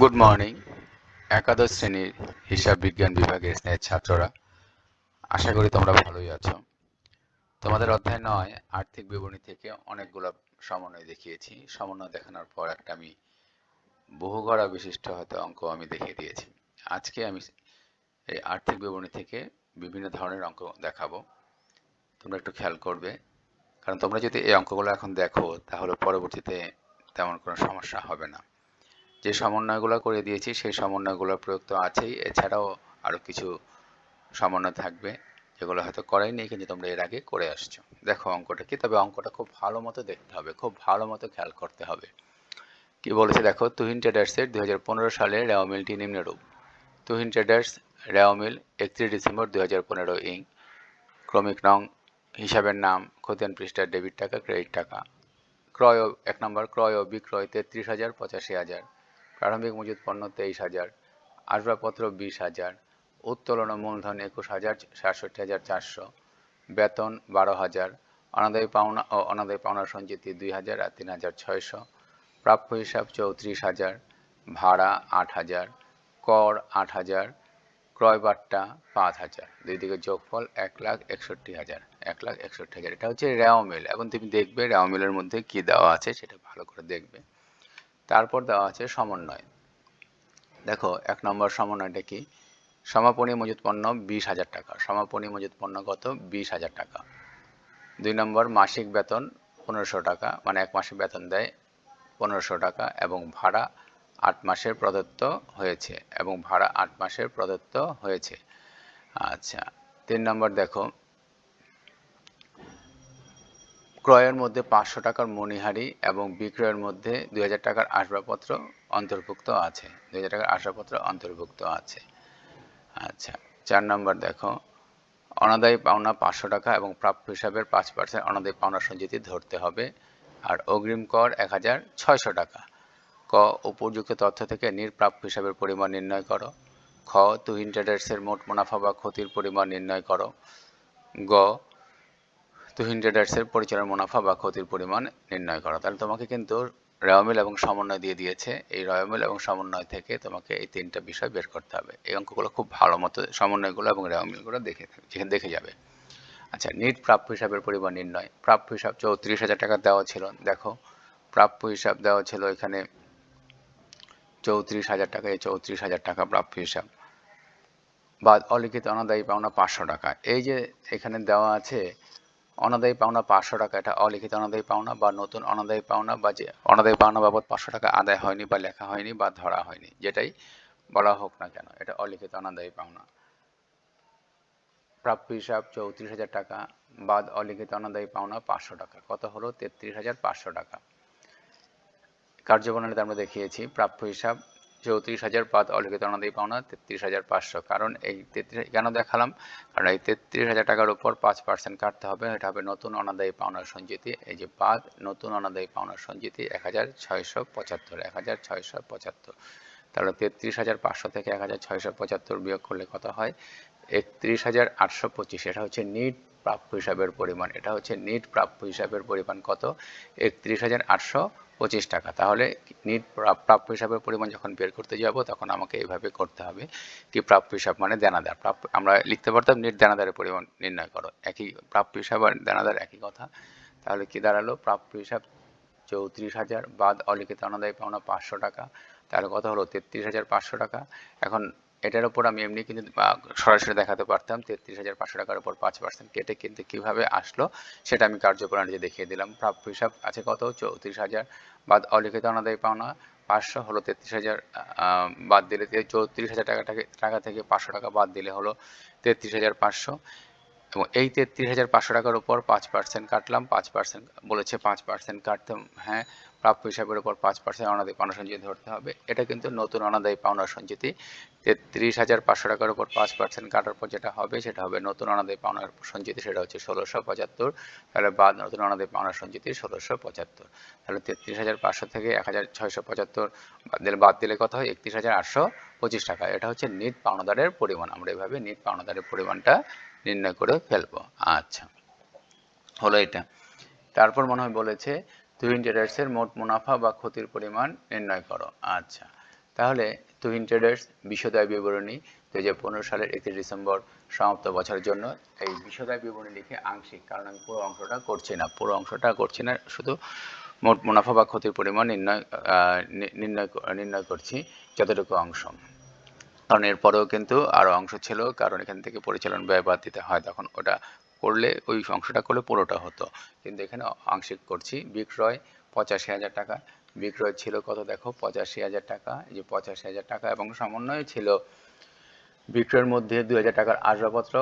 Good morning. একাদশ শ্রেণীর হিসাব বিজ্ঞান বিভাগের স্নেহের ছাত্ররা, আশা করি তোমরা ভালোই আছো। তোমাদের অধ্যায় ৯ আর্থিক বিবরণী থেকে অনেকগুলো সমন্বয় দেখিয়েছি। সমন্বয় দেখানোর পর একটা আমি বহুঘরা বিশিষ্ট হয়তো অঙ্ক আমি দেখিয়ে দিয়েছি। আজকে আমি এই আর্থিক বিবরণী থেকে বিভিন্ন ধরনের অঙ্ক দেখাবো। তোমরা একটু খেয়াল করবে, কারণ তোমরা যদি এই অঙ্কগুলো এখন দেখো তাহলে পরবর্তীতে তেমন কোনো সমস্যা হবে না। যে সমন্বয়গুলো করে দিয়েছি সেই সমন্বয়গুলোর প্রয়োগ তো আছেই, এছাড়াও আরও কিছু সমন্বয় থাকবে যেগুলো হয়তো করাইনি, কিন্তু তোমরা এর আগে করে আসছো। দেখো অঙ্কটা কি, তবে অঙ্কটা খুব ভালো মতো দেখতে হবে, খুব ভালো মতো খেয়াল করতে হবে। কি বলেছে দেখো, তুহিন ট্রেডার্সের 2015 সালে রেওয়া মিলটি নিম্নরূপ। তুহিন ট্রেডার্স রেওয়া মিল 31 ডিসেম্বর 2015 ইং। ক্রমিক নং, হিসাবের নাম, খতিয়ান পৃষ্ঠার ডেবিট টাকা, ক্রেডিট টাকা। ক্রয় ও 1 নম্বর, ক্রয় ও বিক্রয় 33,000, 85,000। প্রারম্ভিক মজুত পণ্য 23,000, আসবাবপত্র 20,000, উত্তোলন ও মূলধন 21,000, 67,400, বেতন 12,000, অনাদায়ী পাওনা ও অনাদায়ী পাওনার সঞ্চিতি 2,000 আর 3,600, প্রাপ্য হিসাব 34,000, ভাড়া 8,000, কর 8,000, ক্রয় বাট্টা 5,000, দুই দিকে যোগফল 1,61,000, 1,61,000। এটা হচ্ছে রেওয়া মিল, এবং তুমি দেখবে রেওয়া মিলের মধ্যে কি দেওয়া আছে সেটা ভালো করে দেখবে। তারপর দেওয়া আছে সমন্বয়। দেখো 1 নম্বর সমন্বয়টা কি, সমাপনী মজুত পণ্য 20,000 টাকা। সমাপনী মজুত পণ্য কত? 20,000 টাকা। 2 নম্বর, মাসিক বেতন 1500 টাকা, মানে 1 মাসে বেতন দেয় 1500 টাকা, এবং ভাড়া 8 মাসের প্রদত্ত হয়েছে, এবং ভাড়া 8 মাসের প্রদত্ত হয়েছে। আচ্ছা, 3 নম্বর দেখো, ক্রয়ের মধ্যে 500 টাকার মণিহারি এবং বিক্রয়ের মধ্যে 2,000 টাকার আসবাবপত্র অন্তর্ভুক্ত আছে। 2,000 টাকার আসবাবপত্র অন্তর্ভুক্ত আছে। আচ্ছা, 4 নম্বর দেখো, অনাদায়ী পাওনা 500 টাকা এবং প্রাপ্য হিসাবের 5% অনাদায়ী পাওনা সঞ্চিতি ধরতে হবে, আর অগ্রিম কর 1,600 টাকা। ক, উপযুক্ত তথ্য থেকে নিরপ্রাপ্য হিসাবের পরিমাণ নির্ণয় করো। খ, তুহিন ট্রেডার্সের মোট মুনাফা বা ক্ষতির পরিমাণ নির্ণয় করো। গ, তুহিন ট্রেডার্সের পরিচালনার মুনাফা বা ক্ষতির পরিমাণ নির্ণয় করা। তাহলে তোমাকে কিন্তু রেওয়া মিল এবং সমন্বয় দিয়ে দিয়েছে। এই রেওয়া মিল এবং সমন্বয় থেকে তোমাকে এই 3টা বিষয় বের করতে হবে। এই অঙ্কগুলো খুব ভালো মতো সমন্বয়গুলো এবং রেওয়া মিলগুলো দেখে যাবে। আচ্ছা, নিট প্রাপ্য হিসাবের পরিমাণ নির্ণয়। প্রাপ্য হিসাব 34,000 টাকা দেওয়া ছিল। দেখো, প্রাপ্য হিসাব দেওয়া ছিল এখানে 34,000 টাকা। এই 34,000 টাকা প্রাপ্য হিসাব, বা অলিখিত অনাদায়ী পাওনা 500 টাকা। এই যে এখানে দেওয়া আছে অনাদায়ী পাওনা 500 টাকা, এটা অলিখিত অনাদায়ী পাওনা বা নতুন অনাদায়ী পাওনা, বা যে অনাদায়ী পাওনা বাবদ 500 টাকা আদায় হয়নি বা লেখা হয়নি বা ধরা হয়নি, যেটাই বলা হোক না কেন, এটা অলিখিত অনাদায়ী পাওনা। প্রাপ্য হিসাব 34,000 টাকা বাদ অলিখিত অনাদায়ী পাওনা 500 টাকা, কত হলো? 33,500 টাকা। কার্যপ্রণালীতে আমরা দেখিয়েছি প্রাপ্য হিসাব 34,000 বাদ অলিখিত অনাদায়ী পাওনা 33,500। কারণ এই 33 কেন দেখালাম, কারণ এই 33,000 টাকার উপর 5% কাটতে হবে, এটা হবে নতুন অনাদায়ী পাওনার সঞ্চিতি। এই যে বাদ নতুন অনাদায়ী পাওনার সঞ্চিতি 1,675, 1,675। তাহলে 33,500 থেকে 1,675 বিয়োগ করলে কত হয়? 31,825। এটা হচ্ছে নিট প্রাপ্য হিসাবের পরিমাণ। এটা হচ্ছে নিট প্রাপ্য হিসাবের পরিমাণ কত? 31,825 টাকা। তাহলে নিট প্রাপ্য হিসাবের পরিমাণ যখন বের করতে যাব তখন আমাকে এইভাবে করতে হবে কি, প্রাপ্য হিসাব মানে দেনাদার। আমরা লিখতে পারতাম নিট দেনাদারের পরিমাণ নির্ণয় করো, একই প্রাপ্য হিসাব আর দেনাদার একই কথা। তাহলে কি দাঁড়ালো? প্রাপ্য হিসাব 34,000 বাদ অলিখিত অনাদায়ী পাওনা 500 টাকা, তাহলে কত হলো? 33,500 টাকা। এখন এটার উপর আমি এমনি কিন্তু সরাসরি দেখাতে পারতাম 33,500 টাকার উপর 5% কেটে, কিন্তু কিভাবে আসলো সেটা আমি কার্যপ্রণালীতে দেখিয়ে দিলাম। প্রাপ্য হিসাব আছে কত? 34,000 বাদ অলিখিত অনাদায়ী পাওনা 500 হলো 33,000, বাদ দিলে 34,000 টাকা থেকে 500 টাকা বাদ দিলে হলো 33,500। এবং এই 33,500 টাকার উপর 5% কাটলাম। 5% বলেছে, 5% কাটতে, হ্যাঁ, প্রাপ্য হিসাবের উপর 5% অনাদায়ী পাওনা সঞ্চিতি ধরতে হবে। এটা কিন্তু নতুন অনাদায়ী পাওনা সঞ্চিতি। 33,500 টাকার উপর 5% কাটার পর যেটা হবে সেটা হবে নতুন অনাদায়ী পাওনার সঞ্চিতি, সেটা হচ্ছে 1,675। তাহলে বাদ নতুন অনাদায়ী পাওনার সঞ্চিতি 1,675। তাহলে 33,500 থেকে 1,675 বাদ দিলে কত হয়? 31,825 টাকা। এটা হচ্ছে নিট পাওনাদারের পরিমাণ। আমরা এভাবে নিট পাওনাদারের পরিমাণটা নির্ণয় করে ফেলবো। আচ্ছা, হলো এটা। তারপর মনে হয় বলেছে তুহিন ট্রেডার্সের মোট মুনাফা বা ক্ষতির পরিমাণ নির্ণয় করো। আচ্ছা, তাহলে তুহিন ট্রেডার্স বিশদায় বিবরণী 2015 সালের 31 ডিসেম্বর সমাপ্ত বছরের জন্য এই বিশদায় বিবরণী লিখে আংশিক, কারণ আমি পুরো অংশটা করছি না, শুধু মোট মুনাফা বা ক্ষতির পরিমাণ নির্ণয় করছি যতটুকু অংশ, কারণ এরপরেও কিন্তু আরো অংশ ছিল, কারণ এখান থেকে পরিচালন ব্যয় বাদ দিতে হয়, তখন ওটা করলে ওই অংশটা করলে পুরোটা হতো, কিন্তু এখানে আংশিক করছি। বিক্রয় 85,000 টাকা, বিক্রয় ছিল কত দেখো 85,000 টাকা, এই যে 85,000 টাকা, এবং সমন্বয় ছিল বিক্রয়ের মধ্যে 2,000 টাকার আসবাবপত্র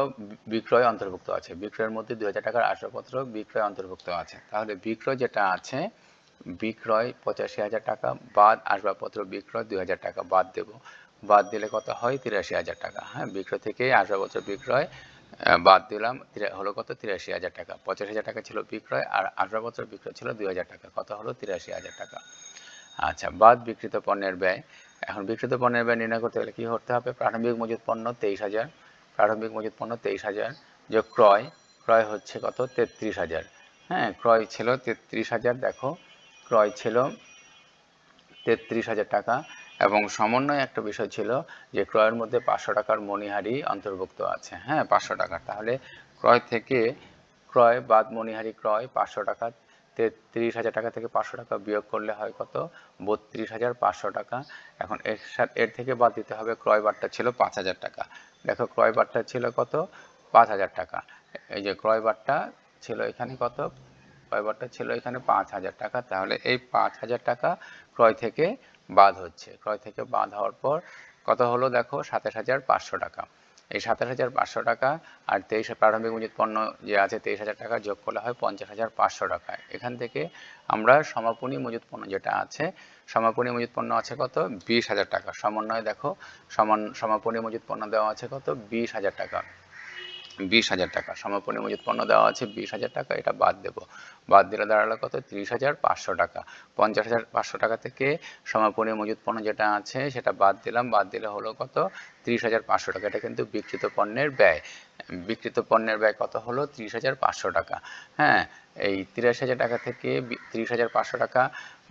বিক্রয় অন্তর্ভুক্ত আছে, বিক্রয়ের মধ্যে 2,000 টাকার আসবাবপত্র বিক্রয় অন্তর্ভুক্ত আছে। তাহলে বিক্রয় যেটা আছে, বিক্রয় 85,000 টাকা বাদ আসবাবপত্র বিক্রয় 2,000 টাকা বাদ দেব, বাদ দিলে কত হয় 83,000 টাকা। হ্যাঁ, বিক্রয় থেকে আসবাবপত্র বিক্রয় বাদ দিলাম, হলো কত 83,000 টাকা। 85,000 টাকা ছিল বিক্রয়, আর আসবাবপত্র বিক্রয় ছিল 2,000 টাকা, কত হলো 83,000 টাকা। আচ্ছা, বাদ বিক্রিত পণ্যের ব্যয়। এখন বিক্রিত পণ্যের ব্যয় নির্ণয় করতে গেলে কি করতে হবে? প্রারম্ভিক মজুত পণ্য 23,000, প্রারম্ভিক মজুত পণ্য 23,000 যোগ ক্রয়, ক্রয় হচ্ছে কত 33,000। হ্যাঁ, ক্রয় ছিল 33,000, দেখো ক্রয় ছিল 33,000 টাকা, এবং সমন্বয় একটা বিষয় ছিল যে ক্রয়ের মধ্যে 500 টাকার মণিহারি অন্তর্ভুক্ত আছে। হ্যাঁ, 500 টাকা, তাহলে ক্রয় থেকে ক্রয় বাদ মণিহারি ক্রয় 500 টাকা, 33,000 টাকা থেকে 500 টাকা বিয়োগ করলে হয় কত 32,500 টাকা। এখন এর থেকে বাদ দিতে হবে ক্রয় বাট্টা ছিল 5,000 টাকা। দেখো ক্রয় বাট্টা ছিল কত 5,000 টাকা, এই যে ক্রয় বাট্টা ছিল এখানে কত, ক্রয় বাট্টা ছিল এখানে 5,000 টাকা। তাহলে এই 5,000 টাকা ক্রয় থেকে বাদ হচ্ছে, ক্রয় থেকে বাদ হওয়ার পর কত হলো দেখো 27,500 টাকা। এই 27,500 টাকা আর 23 প্রারম্ভিক মজুত পণ্য যে আছে 23,000 টাকা যোগ করলে হয় 50,500 টাকা। এখান থেকে আমরা সমাপনী মজুত পণ্য যেটা আছে, সমাপনী মজুত পণ্য আছে কত 20,000 টাকা। সমন্বয় দেখো সমাপনী মজুত পণ্য দেওয়া আছে কত 20,000 টাকা, 20,000 টাকা সমাপনী মজুত পণ্য দেওয়া আছে 20,000 টাকা, এটা বাদ দেব, বাদ দিলে দাঁড়ালো কত 30,500 টাকা। 50,500 টাকা থেকে সমাপনী মজুত পণ্য যেটা আছে সেটা বাদ দিলাম, বাদ দিলে হলো কত 30,500 টাকা। এটা কিন্তু বিক্রিত পণ্যের ব্যয়, বিক্রিত পণ্যের ব্যয় কত হলো 30,500 টাকা। হ্যাঁ, এই 83,000 টাকা থেকে 30,500 টাকা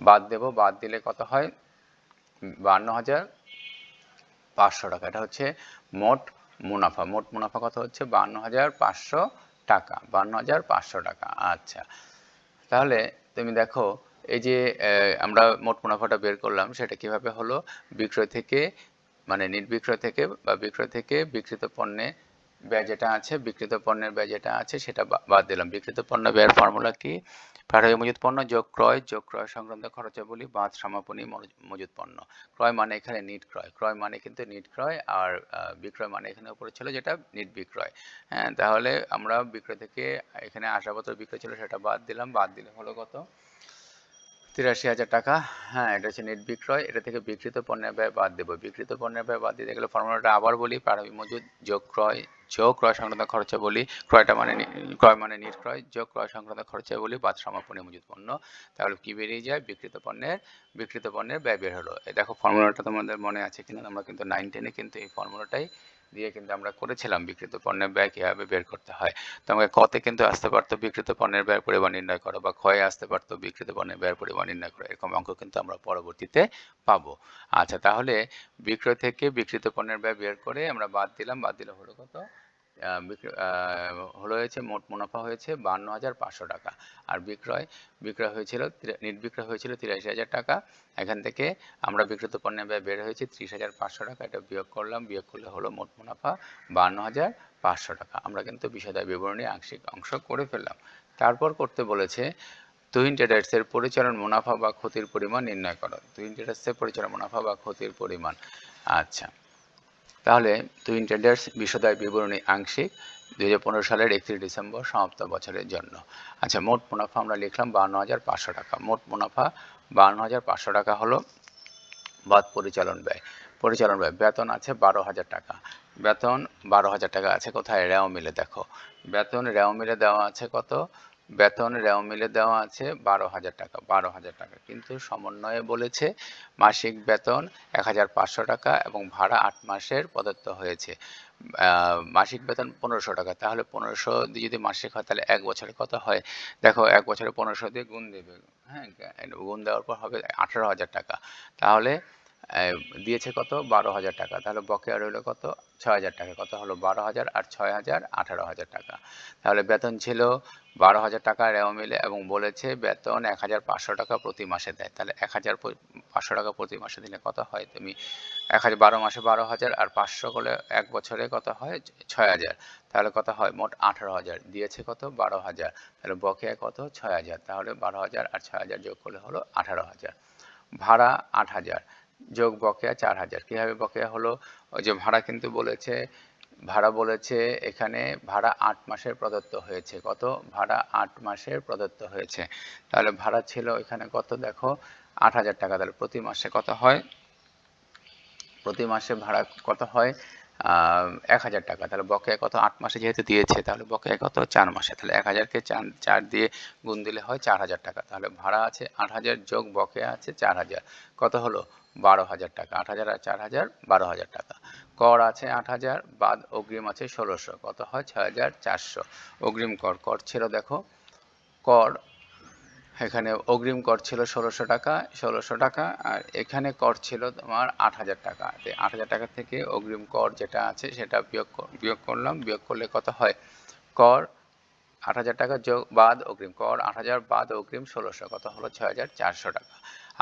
বাদ দেব, বাদ দিলে কত হয় 52,500 টাকা। এটা হচ্ছে মোট মুনাফা, মোট মুনাফা কত হচ্ছে 52,500 টাকা, 52,500 টাকা। আচ্ছা, তাহলে তুমি দেখো এই যে আমরা মোট মুনাফাটা বের করলাম, সেটা কিভাবে হলো? বিক্রয় থেকে মানে নিট বিক্রয় থেকে বা বিক্রয় থেকে বিক্রিত পণ্যে ব্যয় যেটা আছে, বিক্রিত পণ্যের ব্যয় যেটা আছে সেটা বাদ দিলাম। বিক্রিত পণ্য ব্যয়ের ফর্মুলা কি? প্রারম্ভিক মজুত পণ্য যোগ ক্রয় সংক্রান্ত খরচাবলী বাদ সমাপনী মজুত পণ্য। ক্রয় মানে এখানে নিট ক্রয়, ক্রয় মানে কিন্তু নিট ক্রয়, আর বিক্রয় মানে এখানে উপরে ছিল যেটা নিট বিক্রয়। হ্যাঁ, তাহলে আমরা বিক্রয় থেকে এখানে আসবাবপত্র বিক্রয় ছিল সেটা বাদ দিলাম, বাদ দিলে হলো কত 83,000 টাকা। হ্যাঁ, এটা হচ্ছে নেট বিক্রয়, এটা থেকে বিক্রিত পণ্যের ব্যয় বাদ দেবো। বিক্রিত পণ্যের ব্যয় বাদ দিতে গেলে ফর্মুলাটা আবার বলি, প্রারম্ভিক মজুদ যোগ ক্রয় সংক্রান্ত খরচা বলি, ক্রয় মানে নিট ক্রয় যোগ ক্রয় সংক্রান্ত খরচা বলি বাদ সমাপনী মজুদ পণ্য। তাহলে কি বেরিয়ে যায়? বিক্রিত পণ্যের ব্যয় বের হলো। এই দেখো ফর্মুলাটা তোমাদের মনে আছে কিনা, আমরা কিন্তু 9, 10-এ কিন্তু এই ফর্মুলাটাই দিয়ে কিন্তু আমরা করেছিলাম বিক্রিত পণ্যের ব্যয় কিভাবে বের করতে হয়। তোমাকে কতে কিন্তু আসতে পারতো বিক্রিত পণ্যের ব্যয়ের পরিমাণ নির্ণয় করো, বা ক্ষয়ে আসতে পারতো বিক্রিত পণ্যের ব্যয়ের পরিমাণ নির্ণয় করো, এরকম অঙ্ক কিন্তু আমরা পরবর্তীতে পাবো। আচ্ছা, তাহলে বিক্রয় থেকে বিক্রিত পণ্যের ব্যয় বের করে আমরা বাদ দিলাম, বাদ দিলে হলো কত হয়েছে মোট মুনাফা হয়েছে 52,500 টাকা। আর বিক্রয় হয়েছিল নিট বিক্রয় হয়েছিল 83,000 টাকা। এখান থেকে আমরা বিক্রিত পণ্যের ব্যয় বের হয়েছে 30,500 টাকা, এটা বিয়োগ করলাম, বিয়োগ করলে হলো মোট মুনাফা 52,500 টাকা। আমরা কিন্তু বিষয়দায় বিবরণী আংশিক অংশ করে ফেললাম। তারপর করতে বলেছে তুহিন ট্রেডার্সের পরিচালন মুনাফা বা ক্ষতির পরিমাণ নির্ণয় করো। তুহিন ট্রেডার্সের পরিচালন মুনাফা বা ক্ষতির পরিমাণ। আচ্ছা, তাহলে তুহিন ট্রেডার্স বিষয়দায় বিবরণী আংশিক 2015 সালের 31 ডিসেম্বর সমাপ্ত বছরের জন্য। আচ্ছা, মোট মুনাফা আমরা লিখলাম 52,500 টাকা। মোট মুনাফা 52,500 টাকা হলো, বাদ পরিচালন ব্যয়। পরিচালন ব্যয় বেতন আছে 12,000 টাকা, বেতন 12,000 টাকা আছে কোথায়? রেও মিলে। দেখো বেতন রেও মিলে দেওয়া আছে কত? বেতন রেও মিলে দেওয়া আছে 12,000 টাকা, 12,000 টাকা, কিন্তু সমন্বয়ে বলেছে মাসিক বেতন 1,500 টাকা এবং ভাড়া 8 মাসের প্রদত্ত হয়েছে। মাসিক বেতন 1,500 টাকা, তাহলে 1,500 দিয়ে যদি মাসিক হয় তাহলে 1 বছরে কত হয়? দেখো 1 বছরে 1,500 দিয়ে গুণ দেবে। হ্যাঁ, গুণ দেওয়ার পর হবে 18,000 টাকা। তাহলে দিয়েছে কত 12,000 টাকা, তাহলে বকেয়া রইল কত 6,000 টাকা। কত হলো 12,000 আর 6,000 18,000 টাকা। তাহলে বেতন ছিল 12,000 টাকা রেওয়া মিলে এবং বলেছে বেতন 1,500 টাকা প্রতি মাসে দেয়। তাহলে 1,500 টাকা প্রতি মাসে দিলে কত হয়, তুমি 12 মাসে 12,000 আর 500 করলে এক বছরে কত হয় 6,000। তাহলে কত হয় মোট 18,000, দিয়েছে কত 12,000, তাহলে বকেয়া কত 6,000। তাহলে 12,000 আর 6,000 যোগ করলে হলো 18,000। ভাড়া 8,000 যোগ বকেয়া 4,000। কিভাবে বকেয়া হলো, ওই যে ভাড়া বলেছে এখানে ভাড়া 8 মাসের প্রদত্ত হয়েছে। কত ভাড়া 8 মাসের প্রদত্ত হয়েছে। তাহলে ভাড়া ছিল এখানে কত দেখো 8,000 টাকা। তাহলে প্রতি মাসে কত হয়, প্রতি মাসে ভাড়া কত হয় 1,000 টাকা। তাহলে বকেয়া কত 8 মাসে যেহেতু দিয়েছে, তাহলে বকেয়া কত 4 মাসে। তাহলে 1,000কে 4 দিয়ে গুণ দিলে হয় 4,000 টাকা। তাহলে ভাড়া আছে 8,000 যোগ বকেয়া আছে 4,000, কত হলো 12,000 টাকা। 8,000 আর 4,000 12,000 টাকা। কর আছে 8,000 বাদ অগ্রিম আছে 1,600, কত হয় 6,400। অগ্রিম কর ছিল দেখো, কর এখানে অগ্রিম কর ছিল 1,600 টাকা, 1,600 টাকা, আর এখানে কর ছিল তোমার 8,000 টাকা। 8,000 টাকা থেকে অগ্রিম কর যেটা আছে সেটা বিয়োগ করলাম, বিয়োগ করলে কত হয়, কর 8,000 টাকা যোগ বাদ অগ্রিম, কর 8,000 বাদ অগ্রিম 1,600, কত হলো 6,400 টাকা।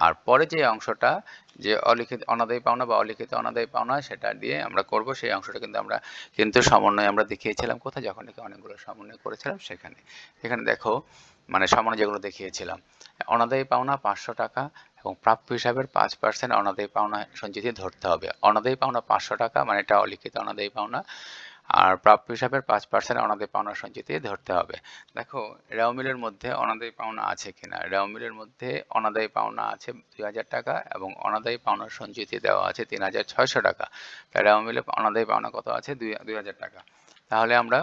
আর পরে যে অংশটা যে অলিখিত অনাদায়ী পাওনা বা অলিখিত অনাদায়ী পাওনা সেটা দিয়ে আমরা করব, সেই অংশটা কিন্তু সমন্বয় আমরা দেখিয়েছিলাম কোথায়, যখন নাকি অনেকগুলো সমন্বয় করেছিলাম সেখানে। এখানে দেখো মানে সমন্বয় যেগুলো দেখিয়েছিলাম, অনাদায়ী পাওনা 500 টাকা এবং প্রাপ্য হিসাবের 5% অনাদায়ী পাওনা সঞ্চিতি ধরতে হবে। অনাদায়ী পাওনা 500 টাকা মানে এটা অলিখিত অনাদায়ী পাওনা, আর প্রাপ্য হিসাবের 5% অনাদায়ী পাওনা সঞ্চিতি ধরতে হবে। দেখো রেওয়া মিলের মধ্যে অনাদায়ী পাওনা আছে কিনা, রেওয়া মিলের মধ্যে অনাদায়ী পাওনা আছে 2,000 টাকা এবং অনাদায়ী পাওনার সঞ্চিতি দেওয়া আছে 3,600 টাকা। তাই রেওয়া মিলে অনাদায়ী পাওনা কত আছে 2,000 টাকা। তাহলে আমরা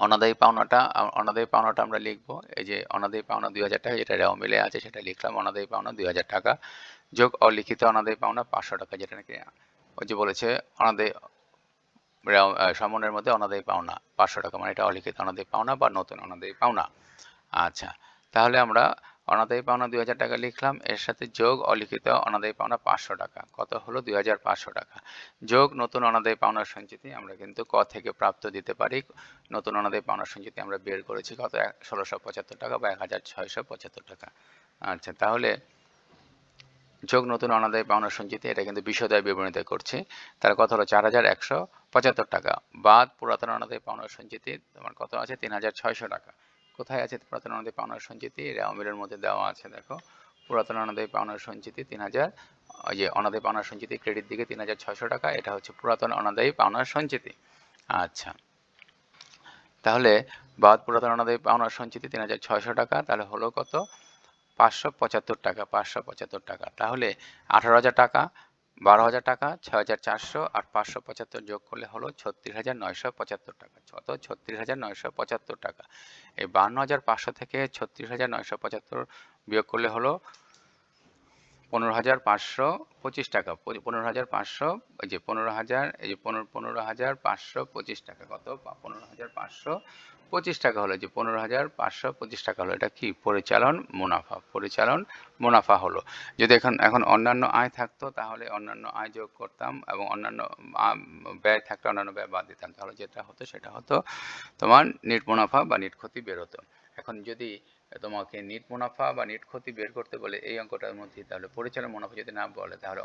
অনাদায়ী পাওনাটা আমরা লিখবো, এই যে অনাদায়ী পাওনা 2,000 টাকা যেটা রেওয়া মিলে আছে সেটা লিখলাম, অনাদায়ী পাওনা 2,000 টাকা যোগ অলিখিত অনাদায়ী পাওনা 500 টাকা, যেটা নাকি ওই যে বলেছে অনাদায়ী সমনের মধ্যে অনাদায়ী পাওনা 500 টাকা মানে এটা অলিখিত অনাদায়ী পাওনা বা নতুন অনাদায়ী পাওনা। আচ্ছা, তাহলে আমরা অনাদায়ী পাওনা 2,000 টাকা লিখলাম, এর সাথে যোগ অলিখিত অনাদায়ী পাওনা 500 টাকা, কত হলো 2,500 টাকা, যোগ নতুন অনাদায়ী পাওনার সঞ্চিতি। আমরা কিন্তু ক থেকে প্রাপ্ত দিতে পারি, নতুন অনাদায়ী পাওনার সঞ্চিতি আমরা বের করেছি কত 1,675 টাকা বা 1,675 টাকা। আচ্ছা, তাহলে যোগ নতুন অনাদায়ী পাওনার সঞ্চিতি, এটা কিন্তু বিশদয় বিবরণীতে করছি। তার কত হলো 4,175 টাকা বাদ পুরাতন অনাদায়ী পাওনার সঞ্চিতি তোমার কত আছে 3,600 টাকা। কোথায় আছে পুরাতন অনাদায়ী পাওনার সঞ্চিতি, রেওয়া মিলের মধ্যে দেওয়া আছে দেখো, পুরাতন অনাদায়ী পাওনার সঞ্চিতি 3,000, ওই যে অনাদায়ী পাওনার সঞ্চিতি ক্রেডিট দিকে 3,600 টাকা, এটা হচ্ছে পুরাতন অনাদায়ী পাওনার সঞ্চিতি। আচ্ছা, তাহলে বাদ পুরাতন অনাদায়ী পাওনার সঞ্চিতি 3,600 টাকা, তাহলে হলো কত 575 টাকা, 575 টাকা। তাহলে 18,000 টাকা, 12,000 টাকা, 6,400 আর 575 যোগ করলে হলো 36,975 টাকা। কত 36,975 টাকা। এই 52,500 থেকে 36,975 বিয়োগ করলে হলো 15,525 টাকা। 15,500, ওই যে 15,000, এই যে 15,525 টাকা। কত 15,525 টাকা হলো, যে 15,525 টাকা হলো, এটা কি পরিচালন মুনাফা, পরিচালন মুনাফা হলো। যদি এখন অন্যান্য আয় থাকতো তাহলে অন্যান্য আয় যোগ করতাম এবং অন্যান্য ব্যয় থাকলে অন্যান্য ব্যয় বাদ দিতাম, তাহলে যেটা হতো সেটা হতো তোমার নিট মুনাফা বা নিট ক্ষতি বের হতো। এখন যদি তোমাকে নিট মুনাফা বা নিট ক্ষতি বের করতে বলে এই অঙ্কটার মধ্যে, তাহলে পরিচালন মুনাফা যদি না বলে তাহলে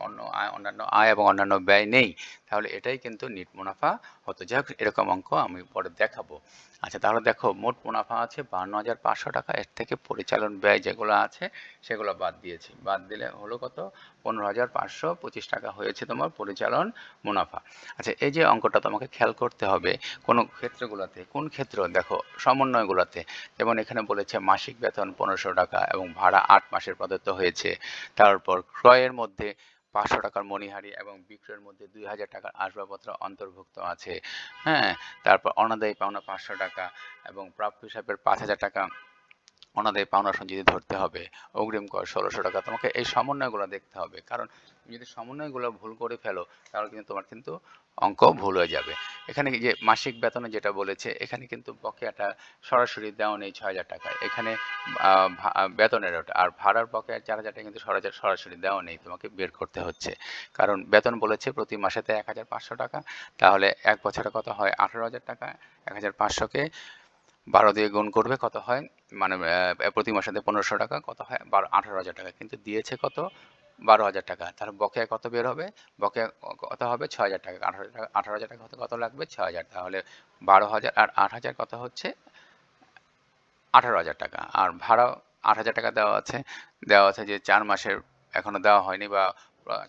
অন্যান্য আয় এবং অন্যান্য ব্যয় নেই, তাহলে এটাই কিন্তু নিট মুনাফা হতো। যাই হোক, এরকম অঙ্ক আমি পরে দেখাবো। আচ্ছা, তাহলে দেখো মোট মুনাফা আছে 52,500 টাকা, এর থেকে পরিচালন ব্যয় যেগুলো আছে সেগুলো বাদ দিয়েছি, বাদ দিলে হলো কত 15,525 টাকা হয়েছে তোমার পরিচালন মুনাফা। আচ্ছা, এই যে অঙ্কটা তোমাকে খেয়াল করতে হবে কোন ক্ষেত্রগুলোতে, কোন ক্ষেত্র দেখো সমন্বয়গুলোতে, যেমন এখানে বলেছে মাসিক বেতন 1,500 টাকা এবং ভাড়া 8 মাসের প্রদত্ত হয়েছে, তারপর ক্রয়ের মধ্যে 500 টাকার মণিহারি এবং বিক্রয়ের মধ্যে 2,000 টাকার আসবাবপত্র অন্তর্ভুক্ত আছে। হ্যাঁ, তারপর অনাদায়ী পাওনা 500 টাকা এবং প্রাপ্য হিসাবের 5,000 টাকা অনাদায়ী পাওনা সঞ্চিতি ধরতে হবে, অগ্রিম কর ১৬০০ টাকা। তোমাকে এই সমন্বয়গুলো দেখতে হবে, কারণ তুমি যদি সমন্বয়গুলো ভুল করে ফেলো তাহলে কিন্তু তোমার কিন্তু অঙ্ক ভুল হয়ে যাবে। এখানে যে মাসিক বেতনে যেটা বলেছে, এখানে কিন্তু বকেয়াটা সরাসরি দেওয়া নেই ৬০০০ টাকা। এখানে বেতনের ওটা, আর ভাড়ার বকেয়া ৪০০০ টাকা কিন্তু সরাসরি দেওয়া নেই, তোমাকে বের করতে হচ্ছে। কারণ বেতন বলেছে প্রতি মাসেতে ১৫০০ টাকা, তাহলে এক বছরে কত হয় ১৮০০০ টাকা। ১৫০০কে ১২ দিয়ে গুণ করবে, কত হয় মানে প্রতি মাসেতে ১৫০০ টাকা, কত হয় ১৮০০০ টাকা, কিন্তু দিয়েছে কত ১২০০০ টাকা। তাহলে বকেয়া কত বের হবে? বকেয়া কত হবে ৬০০০ টাকা। ১৮০০০ টাকা হতে কত লাগবে ৬০০০, তাহলে ১২০০০ আর ৮০০০ কত হচ্ছে ১৮০০০ টাকা। আর ভাড়া ৮০০০ টাকা দেওয়া আছে যে ৪ মাসের এখনো দেওয়া হয়নি, বা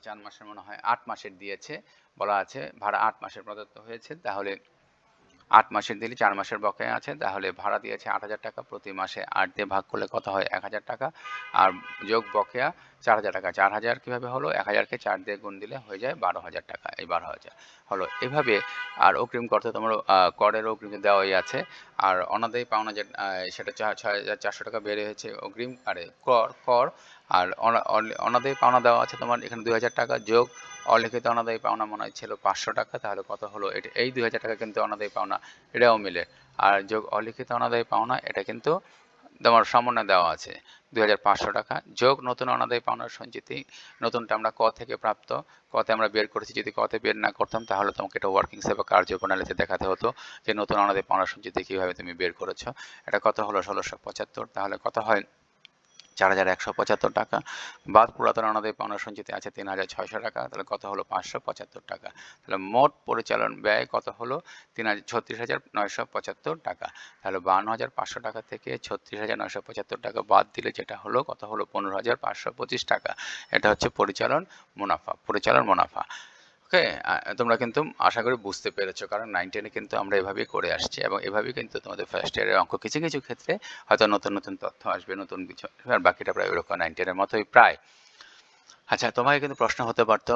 ৪ মাসের মনে হয় ৮ মাসের দিয়েছে, বলা আছে ভাড়া ৮ মাসের প্রদত্ত হয়েছে। তাহলে ৮ মাসের দিলে ৪ মাসের বকেয়া আছে, তাহলে ভাড়া দিয়েছে ৮০০০ টাকা, প্রতি মাসে ৮ দিয়ে ভাগ করলে কত হয় ১০০০ টাকা, আর যোগ বকেয়া ৪০০০ টাকা। ৪০০০ কীভাবে হলো? ১০০০কে ৪ দিয়ে গুণ দিলে হয়ে যায় ১২০০০ টাকা। এই ১২০০০ হলো এভাবে। আর অগ্রিম করতে তোমার করের অগ্রিম দেওয়াই আছে। আর অনাদায়ী পাওনা যে সেটা ৬৪০০ টাকা বেড়ে হয়েছে অগ্রিম, আরে কর। আর অনাদায়ী পাওনা দেওয়া আছে তোমার এখানে ২০০০ টাকা, যোগ অলিখিত অনাদায়ী পাওনা মনে হয় ছিল ৫০০ টাকা, তাহলে কত হলো এটা, এই ২০০০ টাকা কিন্তু অনাদায়ী পাওনা, এটাও মিলে। আর যোগ অলিখিত অনাদায়ী পাওনা, এটা কিন্তু তোমার সমন্বয় দেওয়া আছে ২৫০০ টাকা, যোগ নতুন অনাদায়ী পাওনার সঞ্চিতি। নতুনটা আমরা ক থেকে প্রাপ্ত, কতে আমরা বের করেছি। যদি কতে বের না করতাম তাহলে তোমাকে এটা ওয়ার্কিং সেবা কার্যপ্রণালীতে দেখাতে হতো যে নতুন অনাদায়ী পাওনার সঞ্চিতি কীভাবে তুমি বের করেছো। এটা কত হলো ১৬৭৫, তাহলে কত হয় ৪১৭৫ টাকা। বাদ পুরাতন অনাদায়ী পাওনা সঞ্চিতি আছে ৩৬০০ টাকা, তাহলে কত হলো ৫৭৫ টাকা। তাহলে মোট পরিচালন ব্যয় কত হলো ৩৬৯৭৫ টাকা। তাহলে ৫২৫০০ টাকা থেকে ৩৬৯৭৫ টাকা বাদ দিলে যেটা হলো কত হলো ১৫৫২৫ টাকা। এটা হচ্ছে পরিচালন মুনাফা। ওকে, তোমরা কিন্তু আশা করি বুঝতে পেরেছো, কারণ 9, 10-এ কিন্তু আমরা এভাবেই করে আসছি, এবং এভাবেই কিন্তু তোমাদের ফার্স্ট ইয়ারের অঙ্ক কিছু কিছু ক্ষেত্রে হয়তো নতুন তথ্য আসবে, নতুন কিছু, আর বাকিটা প্রায় ওরকম 9, 10-এর মতোই প্রায়। আচ্ছা, তোমাকে কিন্তু প্রশ্ন হতে পারতো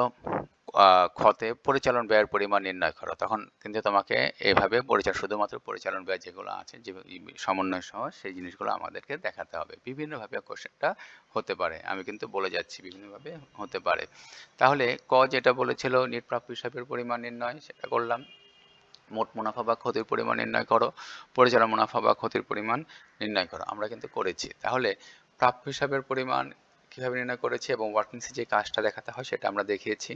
খতে পরিচালন ব্যয়ের পরিমাণ নির্ণয় করো, তখন কিন্তু তোমাকে এভাবে শুধুমাত্র পরিচালন ব্যয় যেগুলো আছে, যে সমন্বয় সহ সেই জিনিসগুলো আমাদেরকে দেখাতে হবে। বিভিন্নভাবে কোশ্চেনটা হতে পারে, আমি কিন্তু বলে যাচ্ছি বিভিন্নভাবে হতে পারে। তাহলে ক যেটা বলেছিল নিট প্রাপ্য হিসাবের পরিমাণ নির্ণয়, সেটা করলাম। মোট মুনাফা বা ক্ষতির পরিমাণ নির্ণয় করো, পরিচালন মুনাফা বা ক্ষতির পরিমাণ নির্ণয় করো, আমরা কিন্তু করেছি। তাহলে প্রাপ্য হিসাবের পরিমাণ কীভাবে নির্ণয় করেছি, এবং ওয়ার্কিংসে যে কাজটা দেখাতে হয় সেটা আমরা দেখিয়েছি।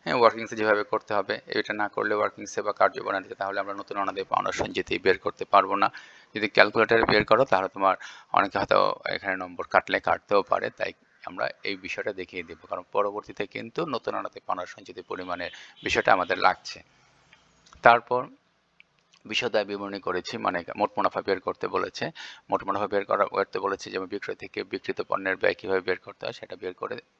হ্যাঁ, ওয়ার্কিংসে যেভাবে করতে হবে, এটা না করলে ওয়ার্কিংসে বা কার্যপ্রণালীতে তাহলে আমরা নতুন অনাদায়ী পাওনা সঞ্চিতি বের করতে পারবো না। যদি ক্যালকুলেটারে বের করো তাহলে তোমার অনেকে হয়তো এখানে নম্বর কাটতেও পারে, তাই আমরা এই বিষয়টা দেখিয়ে দেবো, কারণ পরবর্তীতে কিন্তু নতুন অনাদায়ী পাওনা সঞ্চিতি পরিমাণের বিষয়টা আমাদের লাগছে। তারপর বিশদায় বিবরণী করেছি, মানে মোট মুনাফা বের করতে বলেছে। মোট মুনাফা বের করতে বলেছে, যেমন বিক্রয় থেকে বিক্রিত পণ্যের ব্যয় কীভাবে বের করতে হয় সেটা বের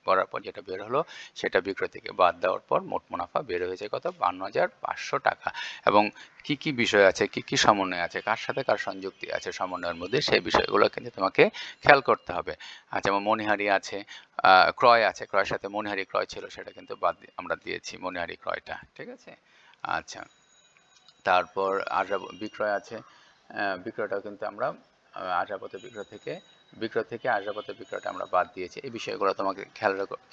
করার পর যেটা বের হলো সেটা বিক্রয় থেকে বাদ দেওয়ার পর মোট মুনাফা বের হয়েছে কত ৫২৫০০ টাকা। এবং কি কি বিষয় আছে, কি কি সমন্বয় আছে, কার সাথে কার সংযুক্তি আছে সমন্বয়ের মধ্যে, সেই বিষয়গুলো কিন্তু তোমাকে খেয়াল করতে হবে। যেমন মণিহারি আছে, ক্রয় আছে, ক্রয়ের সাথে মণিহারি ক্রয় ছিল, সেটা কিন্তু আমরা দিয়েছি মণিহারি ক্রয়টা, ঠিক আছে। আচ্ছা, তারপর বিক্রয় আছে, বিক্রয়টাও কিন্তু আমরা আসবাবপত্র বিক্রয় থেকে আসবাবপত্র বিক্রয়টা আমরা বাদ দিয়েছি। এই বিষয়গুলো তোমাকে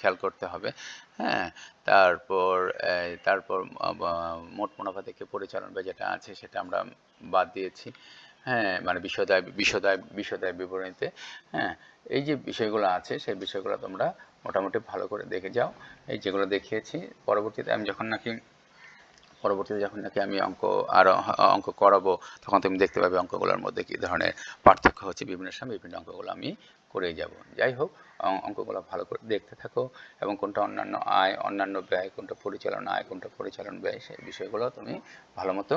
খেয়াল করতে হবে। হ্যাঁ, তারপর মোট মুনাফা থেকে পরিচালন ব্যয় যেটা আছে সেটা আমরা বাদ দিয়েছি। হ্যাঁ, মানে বিশদায় বিবরণীতে। হ্যাঁ, এই যে বিষয়গুলো আছে সেই বিষয়গুলো তোমরা মোটামুটি ভালো করে দেখে যাও, এই যেগুলো দেখিয়েছি। পরবর্তীতে যখন নাকি আমি অঙ্ক করাবো, তখন তুমি দেখতে পাবে অঙ্কগুলোর মধ্যে কী ধরনের পার্থক্য হচ্ছে, বিভিন্ন সময় বিভিন্ন অঙ্কগুলো আমি করেই যাব। যাই হোক, অঙ্কগুলো ভালো করে দেখতে থাকো, এবং কোনটা অন্যান্য আয়, অন্যান্য ব্যয়, কোনটা পরিচালন আয়, কোনটা পরিচালন ব্যয়, সেই বিষয়গুলো তুমি ভালো মতো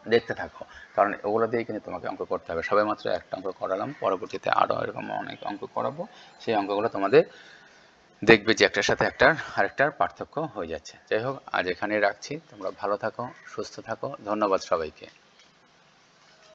দেখতে থাকো, কারণ ওগুলো দিয়েই কিন্তু তোমাকে অঙ্ক করতে হবে। সবাই মাত্র একটা অঙ্ক করালাম, পরবর্তীতে আরও এরকম অনেক অঙ্ক করাবো, সেই অঙ্কগুলো তোমাদের দেখবে যে একটার সাথে আরেকটার পার্থক্য হয়ে যাচ্ছে। যাই হোক, আজ এখানেই রাখছি। তোমরা ভালো থাকো, সুস্থ থাকো। ধন্যবাদ সবাইকে।